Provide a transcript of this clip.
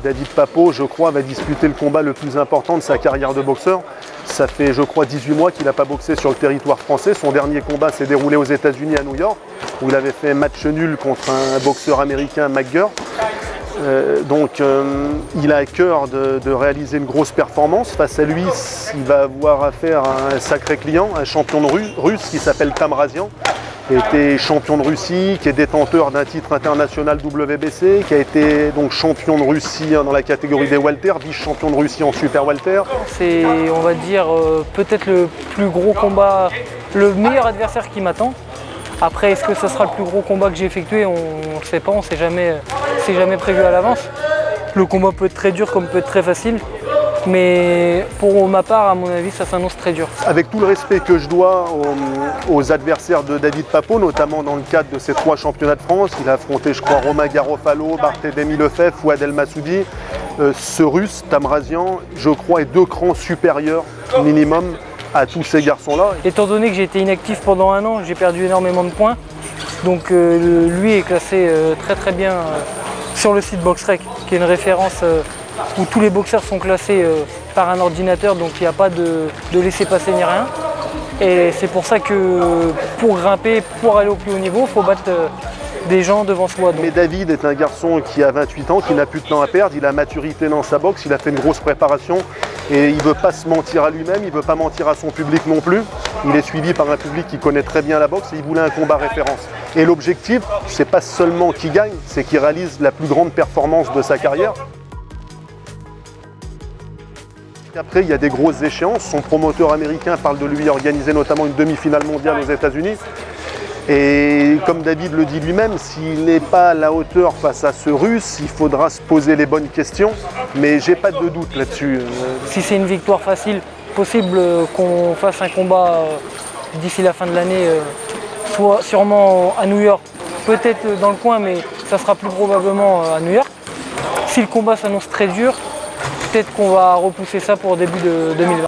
David Papo, je crois, va disputer le combat le plus important de sa carrière de boxeur. Ça fait, je crois, 18 mois qu'il n'a pas boxé sur le territoire français. Son dernier combat s'est déroulé aux États-Unis, à New York, où il avait fait match nul contre un boxeur américain, McGregor. Il a à cœur de réaliser une grosse performance. Face à lui, il va avoir affaire à un sacré client, un champion russe qui s'appelle Tamrazian, qui a été champion de Russie, qui est détenteur d'un titre international WBC, qui a été donc champion de Russie dans la catégorie des welter, vice-champion de Russie en super welter. C'est, on va dire, peut-être le plus gros combat, le meilleur adversaire qui m'attend. Après, est-ce que ce sera le plus gros combat que j'ai effectué? On ne sait pas, c'est jamais prévu à l'avance. Le combat peut être très dur comme peut être très facile. Mais pour ma part, à mon avis, ça s'annonce très dur. Avec tout le respect que je dois aux adversaires de David Papo, notamment dans le cadre de ces 3 championnats de France, il a affronté, je crois, Romain Garofalo, Barthélémy Lefebvre, Fouad El Massoudi. Ce russe, Tamrazian, je crois, est 2 crans supérieur minimum à tous ces garçons-là. Étant donné que j'ai été inactif pendant 1 an, j'ai perdu énormément de points. Donc lui est classé très très bien sur le site BoxRec, qui est une référence où tous les boxeurs sont classés par un ordinateur, donc il n'y a pas de laisser-passer ni rien. Et c'est pour ça que pour grimper, pour aller au plus haut niveau, il faut battre des gens devant soi. Mais David est un garçon qui a 28 ans, qui n'a plus de temps à perdre, il a maturité dans sa boxe, il a fait une grosse préparation et il ne veut pas se mentir à lui-même, il ne veut pas mentir à son public non plus. Il est suivi par un public qui connaît très bien la boxe et il voulait un combat référence. Et l'objectif, c'est pas seulement qu'il gagne, c'est qu'il réalise la plus grande performance de sa carrière. Après, il y a des grosses échéances. Son promoteur américain parle de lui organiser notamment une demi-finale mondiale aux États-Unis. Et comme David le dit lui-même, s'il n'est pas à la hauteur face à ce Russe, il faudra se poser les bonnes questions. Mais j'ai pas de doute là-dessus. Si c'est une victoire facile, possible qu'on fasse un combat d'ici la fin de l'année, soit sûrement à New York, peut-être dans le coin, mais ça sera plus probablement à New York. Si le combat s'annonce très dur, peut-être qu'on va repousser ça pour début de 2020.